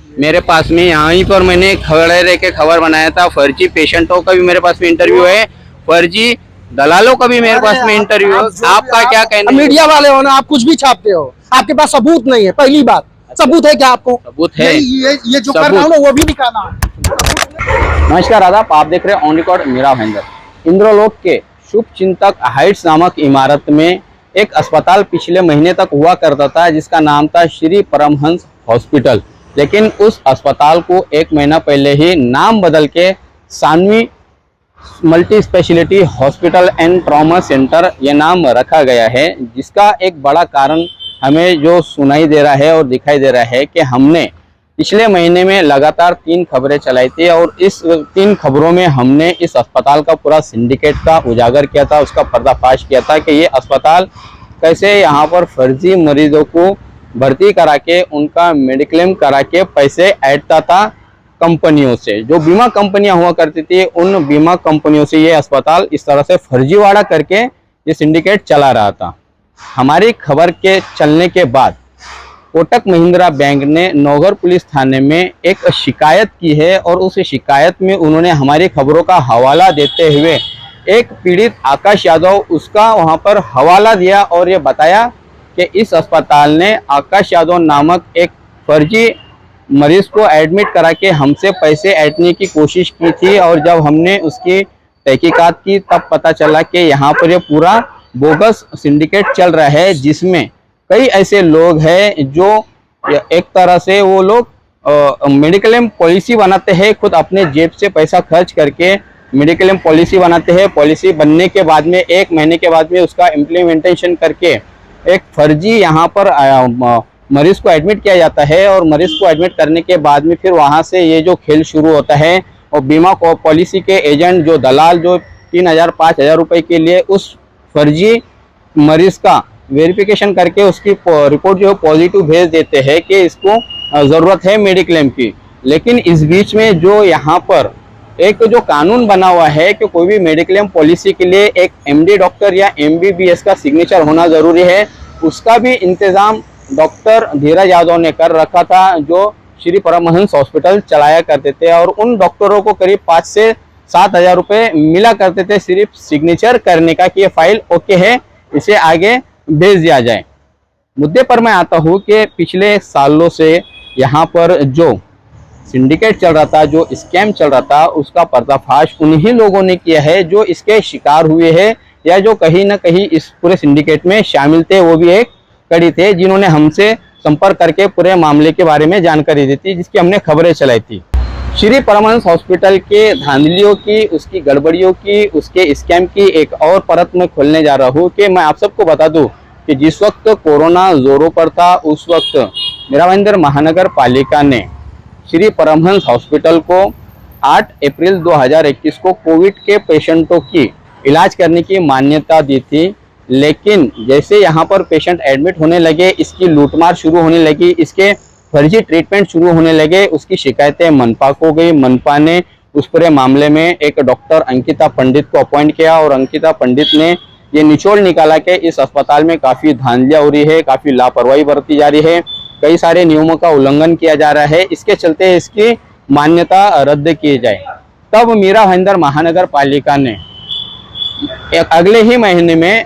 मेरे पास में यहाँ पर मैंने खड़े रह के खबर बनाया था। फर्जी पेशेंटों का भी मेरे पास में इंटरव्यू है, फर्जी दलालों का भी मेरे पास में इंटरव्यू है। आपका क्या कहना है? मीडिया वाले हो ना, आप कुछ भी छापते हो, आपके पास सबूत नहीं है। पहली बात, सबूत है क्या आपको? सबूत है, ये जो कर रहा हूँ ना वो भी दिखाना। नमस्कार आदाब, आप देख रहे हैं ऑन रिकॉर्ड मीरा भाईंदर। इंद्रलोक के शुभ चिंतक हाइट्स नामक इमारत में एक अस्पताल पिछले महीने तक हुआ करता था, जिसका नाम था श्री परमहंस हॉस्पिटल। लेकिन उस अस्पताल को एक महीना पहले ही नाम बदल के Sanvi multi speciality hospital and trauma centre ये नाम रखा गया है। जिसका एक बड़ा कारण हमें जो सुनाई दे रहा है और दिखाई दे रहा है कि हमने पिछले महीने में लगातार 3 खबरें चलाई थी और इस 3 खबरों में हमने इस अस्पताल का पूरा सिंडिकेट का उजागर किया था, उसका पर्दाफाश किया था कि ये अस्पताल कैसे यहाँ पर फर्जी मरीजों को भर्ती करा के उनका मेडिक्लेम करा के पैसे ऐंठता था कंपनियों से। जो बीमा कंपनियां हुआ करती थी, उन बीमा कंपनियों से ये अस्पताल इस तरह से फर्जीवाड़ा करके ये सिंडिकेट चला रहा था। हमारी खबर के चलने के बाद कोटक महिंद्रा बैंक ने नौगढ़ पुलिस थाने में एक शिकायत की है और उस शिकायत में उन्होंने हमारी खबरों का हवाला देते हुए एक पीड़ित आकाश यादव उसका वहां पर हवाला दिया और ये बताया कि इस अस्पताल ने आकाश यादव नामक एक फर्जी मरीज को एडमिट करा के हमसे पैसे ऐंठने की कोशिश की थी। और जब हमने उसकी तहकीकात की तब पता चला कि यहाँ पर ये पूरा बोगस सिंडिकेट चल रहा है, जिसमें कई ऐसे लोग हैं जो एक तरह से वो लोग मेडिक्लेम पॉलिसी बनाते हैं, खुद अपने जेब से पैसा खर्च करके मेडिक्लेम पॉलिसी बनाते हैं। पॉलिसी बनने के बाद में 1 महीने के बाद में उसका इम्प्लीमेंटेशन करके एक फर्जी यहाँ पर मरीज को एडमिट किया जाता है और मरीज को एडमिट करने के बाद में फिर वहाँ से ये जो खेल शुरू होता है और बीमा पॉलिसी के एजेंट जो दलाल जो 3,000-5,000 रुपए के लिए उस फर्जी मरीज का वेरिफिकेशन करके उसकी रिपोर्ट जो है पॉजिटिव भेज देते हैं कि इसको ज़रूरत है मेडिक्लेम की। लेकिन इस बीच में जो यहाँ पर एक जो कानून बना हुआ है कि कोई भी मेडिक्लेम पॉलिसी के लिए एक एमडी डॉक्टर या एमबीबीएस का सिग्नेचर होना ज़रूरी है, उसका भी इंतज़ाम डॉक्टर धीरज यादव ने कर रखा था, जो श्री परमहंस हॉस्पिटल चलाया करते थे। और उन डॉक्टरों को करीब 5 से 7 हज़ार रुपये मिला करते थे सिर्फ सिग्नेचर करने का कि ये फाइल ओके है, इसे आगे भेज दिया जाए। मुद्दे पर मैं आता हूँ कि पिछले सालों से यहाँ पर जो सिंडिकेट चल रहा था, जो स्कैम चल रहा था, उसका पर्दाफाश उन्हीं लोगों ने किया है जो इसके शिकार हुए हैं या जो कहीं ना कहीं इस पूरे सिंडिकेट में शामिल थे। वो भी एक कड़ी थे जिन्होंने हमसे संपर्क करके पूरे मामले के बारे में जानकारी दी थी, जिसकी हमने खबरें चलाई थी। श्री परमहंस हॉस्पिटल के धांधलियों की, उसकी गड़बड़ियों की, उसके स्कैम की एक और परत में खोलने जा रहा हूँ कि मैं आप सबको बता दूं कि जिस वक्त कोरोना जोरों पर था, उस वक्त मीरा भाईंदर महानगर पालिका ने श्री परमहंस हॉस्पिटल को 8 अप्रैल 2021 को कोविड के पेशेंटों की इलाज करने की मान्यता दी थी। लेकिन जैसे यहाँ पर पेशेंट एडमिट होने लगे, इसकी लूटमार शुरू होने लगी, इसके फर्जी ट्रीटमेंट शुरू होने लगे, उसकी शिकायतें मनपा को गई। मनपा ने उस पूरे मामले में एक डॉक्टर अंकिता पंडित को अपॉइंट किया और अंकिता पंडित ने ये निचोड़ निकाला कि इस अस्पताल में काफ़ी धांधलियाँ हो रही है, काफ़ी लापरवाही बरती जा रही है, कई सारे नियमों का उल्लंघन किया जा रहा है, इसके चलते इसकी मान्यता रद्द की जाए। तब मीरा भाईंदर महानगर पालिका ने अगले ही महीने में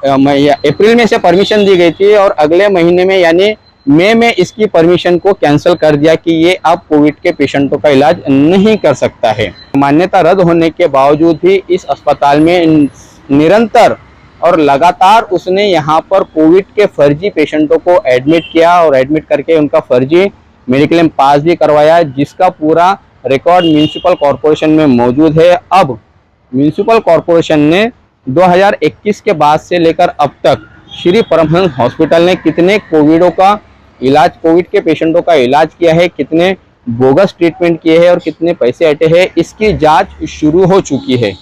अप्रैल में से परमिशन दी गई थी और अगले महीने में यानी मई में इसकी परमिशन को कैंसिल कर दिया कि ये अब कोविड के पेशेंटों का इलाज नहीं कर सकता है। मान्यता रद्द होने के बावजूद भी इस अस्पताल में निरंतर और लगातार उसने यहाँ पर कोविड के फर्जी पेशेंटों को एडमिट किया और एडमिट करके उनका फर्जी मेडिक्लेम पास भी करवाया, जिसका पूरा रिकॉर्ड म्यूनिसिपल कॉरपोरेशन में मौजूद है। अब म्यूनिसिपल कॉरपोरेशन ने 2021 के बाद से लेकर अब तक श्री परमहंस हॉस्पिटल ने कितने कोविड के पेशेंटों का इलाज किया है, कितने बोगस ट्रीटमेंट किए हैं और कितने पैसे ऐंठे हैं, इसकी जांच शुरू हो चुकी है।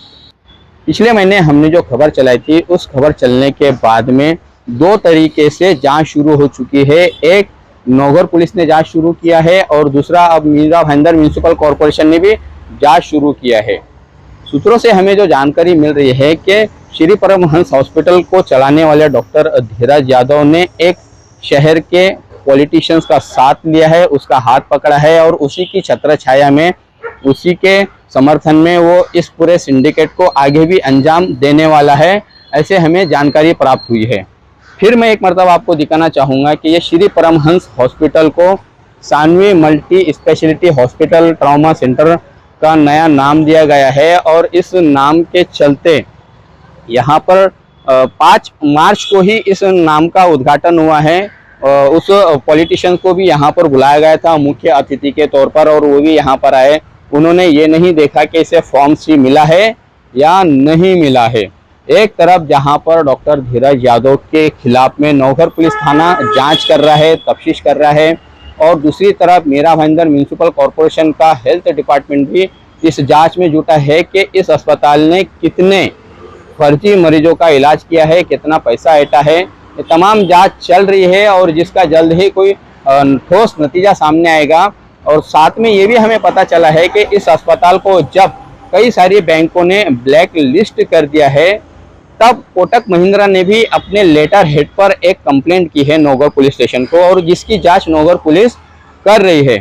पिछले महीने हमने जो खबर चलाई थी, उस खबर चलने के बाद में 2 तरीके से जांच शुरू हो चुकी है। एक नौगढ़ पुलिस ने जांच शुरू किया है और दूसरा अब मीरा भाईंदर म्यूनिसिपल कॉरपोरेशन ने भी जांच शुरू किया है। सूत्रों से हमें जो जानकारी मिल रही है कि श्री परमहंस हॉस्पिटल को चलाने वाले डॉक्टर धीरज यादव ने एक शहर के पॉलिटिशियंस का साथ लिया है, उसका हाथ पकड़ा है और उसी की छत्र छाया में, उसी के समर्थन में वो इस पूरे सिंडिकेट को आगे भी अंजाम देने वाला है, ऐसे हमें जानकारी प्राप्त हुई है। फिर मैं एक मरतबा आपको दिखाना चाहूँगा कि ये श्री परमहंस हॉस्पिटल को Sanvi multi speciality hospital trauma centre का नया नाम दिया गया है और इस नाम के चलते यहाँ पर 5 मार्च को ही इस नाम का उद्घाटन हुआ है। उस पॉलिटिशियन को भी यहाँ पर बुलाया गया था मुख्य अतिथि के तौर पर और वो भी यहाँ पर आए। उन्होंने ये नहीं देखा कि इसे फॉर्म सी मिला है या नहीं मिला है। एक तरफ जहाँ पर डॉक्टर धीरज यादव के खिलाफ में नौघर पुलिस थाना जांच कर रहा है, तफ्तीश कर रहा है, और दूसरी तरफ मीरा भाईंदर म्यूनिसिपल कॉरपोरेशन का हेल्थ डिपार्टमेंट भी इस जांच में जुटा है कि इस अस्पताल ने कितने फर्जी मरीजों का इलाज किया है, कितना पैसा ऐंठा है। ये तमाम जांच चल रही है और जिसका जल्द ही कोई ठोस नतीजा सामने आएगा। और साथ में ये भी हमें पता चला है कि इस अस्पताल को जब कई सारी बैंकों ने ब्लैक लिस्ट कर दिया है, तब कोटक महिंद्रा ने भी अपने लेटर हेड पर एक कंप्लेंट की है नौगढ़ पुलिस स्टेशन को, और जिसकी जांच नौगढ़ पुलिस कर रही है।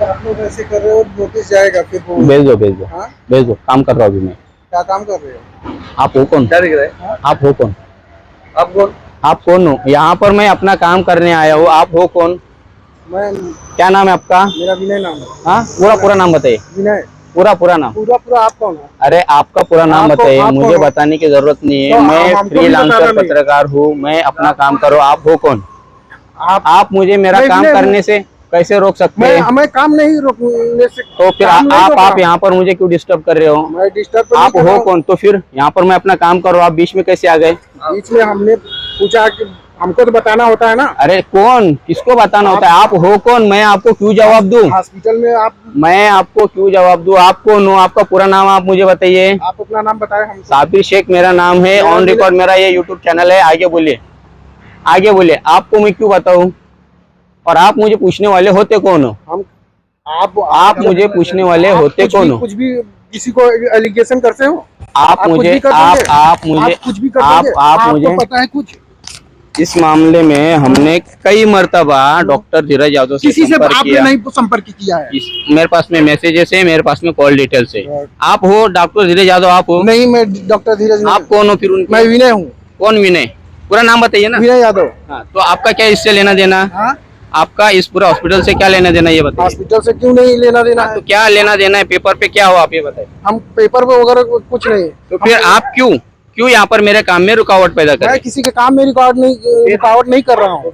आप लोग ऐसे कर रहे हो, नोटिस जाएगा फिर वो। भेज दो हाँ? भेज दो, काम कर रहा हूँ अभी मैं। क्या काम कर रहे हो? आप हो कौन? क्या दिख रहा है? आप हो कौन? आप कौन? आप कौन हो? यहाँ पर मैं अपना काम करने आया हूँ, आप हो कौन? मैं, क्या नाम है आपका? मेरा विनय नाम है। हाँ, पूरा नाम बताइए। विनय। पूरा नाम। पूरा आप कौन हो? अरे आपका पूरा नाम बताइए, आप मुझे कौन हो? बताने की जरूरत नहीं है। तो मैं हमको भी फ्रीलांसर बताना नहीं। पत्रकार हूँ, मैं अपना काम करो। आप हो कौन? आप मुझे मेरा मैं काम विनय हूँ। करने से कैसे रोक सकते हैं? मैं काम नहीं रोकने से। तो फिर काम नहीं रोक आप रहा। यहाँ पर मुझे क्यों डिस्टर्ब कर रहे हो? मैं डिस्टर्ब तो नहीं आप कर रहा हो हूँ। कौन? तो फिर यहाँ पर मैं अपना काम करो, आप बीच में कैसे आ गए? बीच में हमने पूछा कि हमको तो बताना होता है ना। अरे कौन, किसको बताना होता है? आप हो कौन? मैं आपको क्यों जवाब दूं? हॉस्पिटल में आप मैं आपको क्यों जवाब दूं? आप कौन हो? आपका पूरा नाम आप मुझे बताइए। आप अपना नाम बताएं हमको। साबिर शेख मेरा नाम है, मेरा ऑन रिकॉर्ड मेरा ये यूट्यूब चैनल है। आगे बोलिए, आगे बोलिए। आपको मैं क्यों बताऊं? और आप मुझे पूछने वाले होते कौन हो? हम आप मुझे पूछने वाले होते कौन हो? कुछ भी किसी को एलिगेशन करते हो? आप कुछ मुझे भी कर आप दोगे? आप मुझे आप कुछ भी कर आप दोगे? आप आपको मुझे पता है कुछ? इस मामले में हमने कई मर्तबा डॉक्टर धीरज यादव से किसी से संपर्क आपने किया। नहीं संपर्क किया है? मेरे पास में मैसेजेस है, मेरे पास में कॉल डिटेल्स है। आप हो डॉक्टर धीरज यादव? आप हो? नहीं, मैं डॉक्टर धीरज नहीं। आप कौन हो फिर उनके? मैं विनय हूँ। कौन विनय? पूरा नाम बताइए ना। विनय यादव। हाँ, तो आपका क्या इससे लेना देना? हाँ? आपका इस पूरा हॉस्पिटल से क्या लेना देना ये बताइए। हॉस्पिटल से क्यों नहीं लेना देना हाँ, है? तो क्या लेना देना है? पेपर पे क्या हो आप ये बताइए। हम पेपर पे वगैरह कुछ नहीं। तो फिर आप क्यों यहाँ पर मेरे काम में रुकावट पैदा कर रहे मैं हैं? किसी के काम में रुकावट नहीं कर रहा हूँ।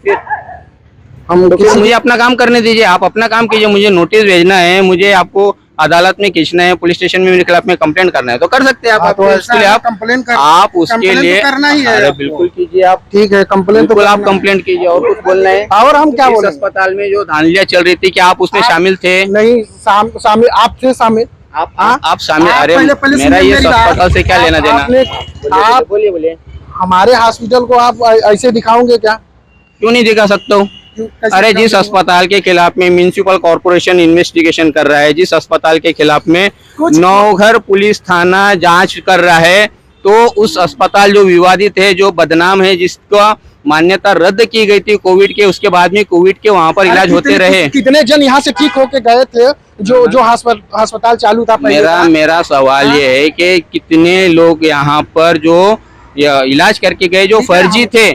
हम तो फिर किसी मुझे अपना काम करने दीजिए, आप अपना काम कीजिए। मुझे नोटिस भेजना है, मुझे आपको अदालत में खींचना है, पुलिस स्टेशन में मेरे खिलाफ में कंप्लेंट करना है, तो कर सकते हैं आप। तो उसके लिए आप कंप्लेन कर, आप उसके complaint तो लिए करना ही है अरे आपको। बिल्कुल कीजिए आप, ठीक है, कंप्लेन तो बिल्कुल आप करना है। कंप्लेंट कीजिए। और कुछ बोलना है? और हम क्या इस बोले? अस्पताल में जो धांधलियां चल रही थी, क्या आप उसमें शामिल थे? नहीं, शामिल आप थे शामिल। आप शामिल? आप अरे पहले मेरा सुनिए ये मेरी बात। अस्पताल से क्या लेना देना? आप बोलिए। हमारे हॉस्पिटल को आप ऐसे दिखाओगे क्या? क्यों नहीं दिखा सकता हूँ? कैसे अरे जिस दिखाओगे? अस्पताल के खिलाफ में म्यूनिसिपल कॉर्पोरेशन इन्वेस्टिगेशन कर रहा है, जिस अस्पताल के खिलाफ में नौघर पुलिस थाना जांच कर रहा है, तो उस अस्पताल जो विवादित है, जो बदनाम है, जिसका मान्यता रद्द की गई थी कोविड के, उसके बाद में कोविड के वहां पर इलाज होते रहे। कितने जन यहाँ से ठीक होके गए थे? जो अस्पताल चालू था पहले का? मेरा सवाल ये है कि कितने लोग यहाँ पर जो इलाज करके गए जो फर्जी थे,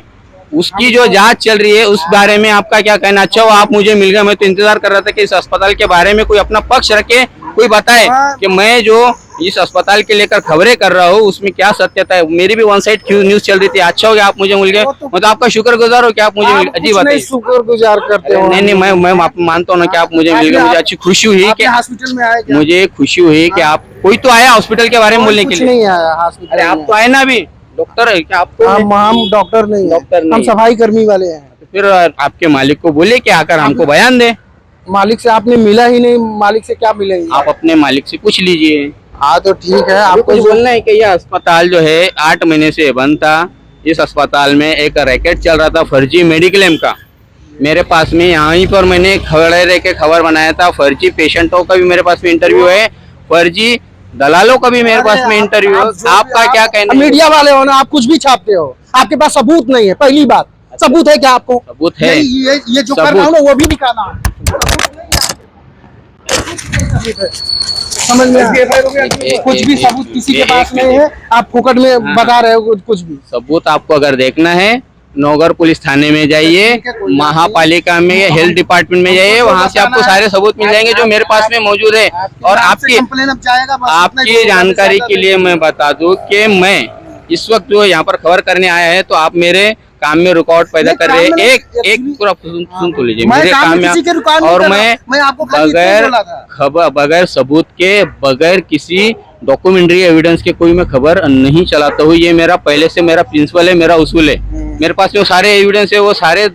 उसकी जो जांच चल रही है, उस बारे में आपका क्या कहना? अच्छा हो आप मुझे मिल गए, मैं तो इंतजार कर रहा था कि इस अस्पताल के बारे में कोई अपना पक्ष रखे, कोई बताए कि मैं जो इस अस्पताल के लेकर खबरें कर रहा हूँ उसमें क्या सत्यता है। मेरी भी वन साइड न्यूज चल रही थी। अच्छा हो गया आप मुझे मिल गए, मैं तो आपका शुक्रगुजार हूँ कि आप मुझे मिल गए। जी बताइए। शुक्रगुजार करते हो? नहीं, मैं मानता हूँ ना कि आप मुझे मिल गए। मुझे अच्छी खुशी हुई कि हॉस्पिटल में आए क्या? मुझे खुशी हुई कि आप, कोई तो आया हॉस्पिटल के बारे में बोलने के कुछ लिए। नहीं आया हॉस्पिटल अरे आप तो आए ना अभी, डॉक्टर है क्या आपको? हम डॉक्टर नहीं, डॉक्टर नहीं हम है। सफाई कर्मी वाले हैं। तो फिर आपके मालिक को बोले कि आकर हमको बयान दे। मालिक से आपने मिला ही नहीं, मालिक से क्या मिलेंगे? आप अपने मालिक से पूछ लीजिए। हाँ तो ठीक है, आपको आपको बोलना है कि यह अस्पताल जो है 8 महीने से बंद था। इस अस्पताल में एक रैकेट चल रहा था फर्जी मेडिक्लेम का। मेरे पास में यहीं पर मैंने खड़े रह के खबर बनाया था। फर्जी पेशेंटों का भी मेरे पास में इंटरव्यू है, फर्जी दलालों का भी मेरे पास में इंटरव्यू है। आपका क्या कहना है? मीडिया वाले हो ना, आप कुछ भी छापते हो, आपके पास सबूत नहीं है, पहली बात। सबूत है क्या आपको? सबूत है। नहीं, ये जो कर सबूत। रहा हूँ ना वो भी दिखाना है। समझ में आया? कुछ भी सबूत किसी के पास नहीं है, आप फुकट में बता रहे हो कुछ भी। सबूत आपको अगर देखना है नौगर पुलिस थाने में जाइए, महापालिका में हेल्थ डिपार्टमेंट में जाइए, वहां से आपको सारे सबूत मिल जाएंगे जो मेरे पास में मौजूद है। और आपकी कंप्लेन अब जाएगा, बस इतना ही आपकी बोलूंगा, जानकारी ज्यादा के लिए मैं बता दूं कि मैं इस वक्त जो यहाँ पर खबर करने आया है, तो आप मेरे काम में रुकावट पैदा कर रहे हैं। एक पूरा सुन तो लीजिए, मैं मेरे काम काम में किसी के रुकावट में, नहीं और कर रहा। मैं आपको खाली इतना ही बगैर बोला था। खबर, बगैर सबूत के, बगैर किसी डॉक्यूमेंट्री एविडेंस के कोई मैं खबर नहीं चलाता हूँ। ये मेरा पहले से मेरा प्रिंसिपल है, मेरा उसूल है। मेरे पास जो सारे एविडेंस है, वो सारे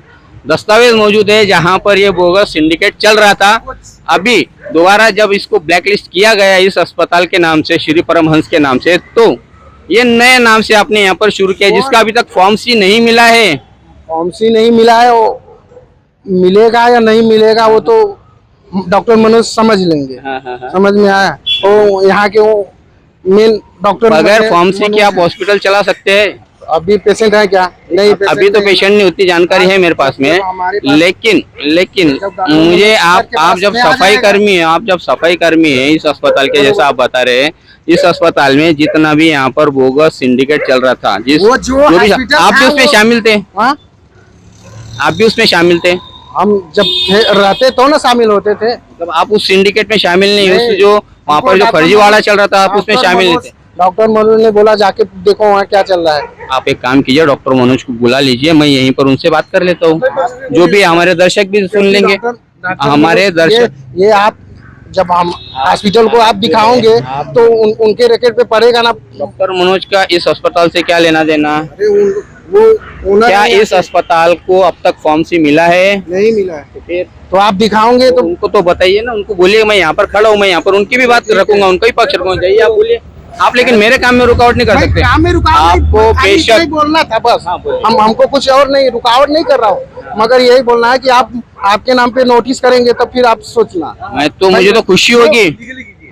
दस्तावेज मौजूद है जहाँ पर ये बोगस सिंडिकेट चल रहा था। अभी दोबारा जब इसको ब्लैकलिस्ट किया गया इस अस्पताल के नाम से, श्री परमहंस के नाम से, तो ये नए नाम से आपने यहाँ पर शुरू किया, जिसका अभी तक फॉर्म सी नहीं मिला है। फॉर्म सी नहीं मिला है, वो मिलेगा या नहीं मिलेगा वो तो डॉक्टर मनोज समझ लेंगे। समझ में आया? वो यहाँ के वो मेन डॉक्टर बगैर फॉर्म सी के आप हॉस्पिटल चला सकते हैं। अभी पेशेंट है क्या? नहीं, अभी तो पेशेंट नहीं, उतनी जानकारी है मेरे पास में। लेकिन मुझे आप जब सफाई कर्मी है, आप जब सफाई कर्मी है इस अस्पताल के, जैसा आप बता रहे हैं, इस अस्पताल में जितना भी यहाँ पर बोगस सिंडिकेट चल रहा था, जिस वो जो भी हॉस्पिटल आप भी था, उसमें वो- शामिल थे, हाँ? आप भी उसमें शामिल थे। हम जब रहते तो ना शामिल होते थे। मतलब आप उस सिंडिकेट में शामिल नहीं, नहीं, उस जो वहाँ पर जो डॉक्टर फर्जीवाड़ा मनोज- चल रहा था, आप उसमें डॉक्टर शामिल नहीं मनोज- थे। डॉक्टर मनोज ने बोला जाके देखो वहाँ क्या चल रहा है। आप एक काम कीजिए, डॉक्टर मनोज को बुला लीजिए, मैं यहीं पर उनसे बात कर लेता हूँ, जो भी हमारे दर्शक भी सुन लेंगे। डॉक्टर हमारे मनोज, दर्शक ये आप जब हम हॉस्पिटल को आप दिखाओगे तो उनके रेकेट पे पड़ेगा ना। डॉक्टर मनोज का इस अस्पताल से क्या लेना देना? अरे वो ओनर क्या है, इस अस्पताल को अब तक फॉर्म सी मिला है? नहीं मिला है। तो फिर तो आप दिखाओगे तो उनको तो बताइए ना, उनको बोलिए मैं यहाँ पर खड़ा हूँ, मैं यहाँ पर उनकी भी बात रखूंगा, उनका ही पक्ष रखूंगा। जाइए आप बोलिए आप, लेकिन मेरे काम में रुकावट नहीं कर भाई, सकते। काम में रुकावट नहीं, आपको खाली इतना ही बेशक बोलना था बस। हाँ, बोलिए। हमको कुछ और नहीं, रुकावट नहीं कर रहा हूँ, मगर यही बोलना है कि आप आपके नाम पे नोटिस करेंगे तब फिर आप सोचना। मुझे तो खुशी होगी,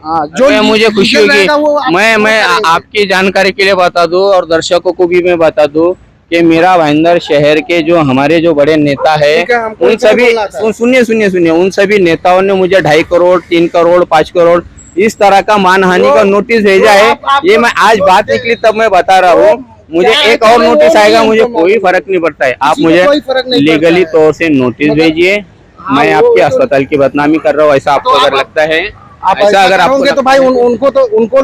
हाँ, मुझे खुशी लीगल होगी। रहेगा वो आप मैं करेंगे। आपकी जानकारी के लिए बता दूं और दर्शकों को भी मैं बता दूं कि मीरा भाईंदर शहर के जो हमारे जो बड़े नेता है, ठीक है, हमको उन इतना सभी बोलना था। सुनिए उन सभी नेताओं ने मुझे 2.5 करोड़ 3 करोड़ 5 करोड़ इस तरह का मानहानि का नोटिस भेजा है। ये मैं आज बात निकली तब मैं बता रहा हूँ। मुझे एक और नोटिस आएगा, मुझे कोई फर्क नहीं पड़ता है। आप किसी को मुझे कोई फर्क नहीं पड़ता लीगली है। तौर से नोटिस भेजिए। मैं आपके अस्पताल की बदनामी कर रहा हूँ ऐसा आपको अगर लगता है, आप ऐसा अगर आपको करोगे तो भाई उनको तो उनको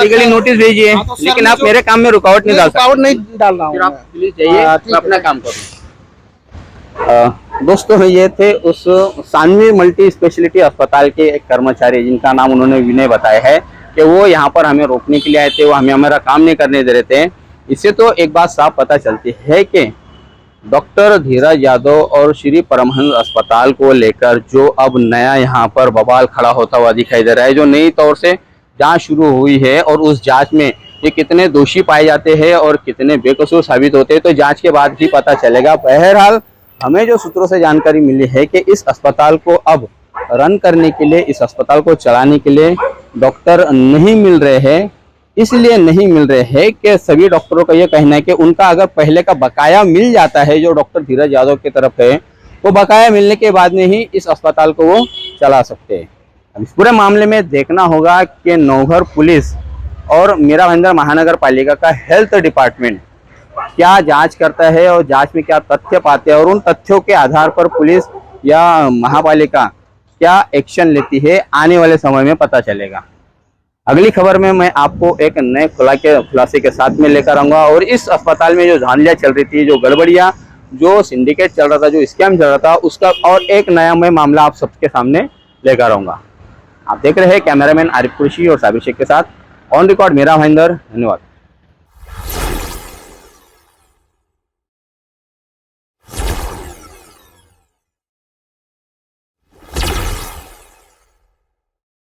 लीगली नोटिस भेजिए, हाँ, तो सर लेकिन ने आप जो- मेरे काम में रुकावट नहीं डाल सकते। रुकावट नहीं डालना हूँ फिर आप मैं। प्लीज जाइए, हाँ, ठीक मैं अपना है। काम करूँ। दोस्तों ये थे उस सानवी मल्टी स्पेशलिटी अस्पताल के एक कर्मचारी, जिनका नाम उन्होंने विनय बताया है कि वो यहाँ पर हमें रोकने के लिए आए थे, वो हमें हमारा काम नहीं करने दे रहे थे। इससे तो एक बात साफ पता चलती है कि डॉक्टर धीरज यादव और श्री परमहंस अस्पताल को लेकर जो अब नया यहाँ पर बवाल खड़ा होता हुआ दिखाई दे रहा है, जो नई तौर से जांच शुरू हुई है और उस जांच में ये कितने दोषी पाए जाते हैं और कितने बेकसूर साबित होते हैं, तो जांच के बाद ही पता चलेगा। बहरहाल हमें जो सूत्रों से जानकारी मिली है कि इस अस्पताल को अब रन करने के लिए, इस अस्पताल को चलाने के लिए डॉक्टर नहीं मिल रहे हैं। इसलिए नहीं मिल रहे हैं कि सभी डॉक्टरों का यह कहना है कि उनका अगर पहले का बकाया मिल जाता है, जो डॉक्टर धीरज यादव की तरफ है, वो बकाया मिलने के बाद में ही इस अस्पताल को वो चला सकते हैं। अब इस पूरे मामले में देखना होगा कि नौघर पुलिस और मीरा भाईंदर महानगर पालिका का हेल्थ डिपार्टमेंट क्या जांच करता है और जांच में क्या तथ्य पाते हैं, और उन तथ्यों के आधार पर पुलिस या महापालिका क्या एक्शन लेती है, आने वाले समय में पता चलेगा। अगली खबर में मैं आपको एक नए खुलासे के साथ में लेकर आऊंगा, और इस अस्पताल में जो धांधलियां चल रही थी, जो गड़बड़ियां, जो सिंडिकेट चल रहा था, जो स्कैम चल रहा था, उसका और एक नया मैं मामला आप सबके सामने लेकर आऊंगा। आप देख रहे हैं कैमरामैन आरिफ कुरैशी और साबिर शेख के साथ ऑन रिकॉर्ड मीरा भाईंदर। धन्यवाद।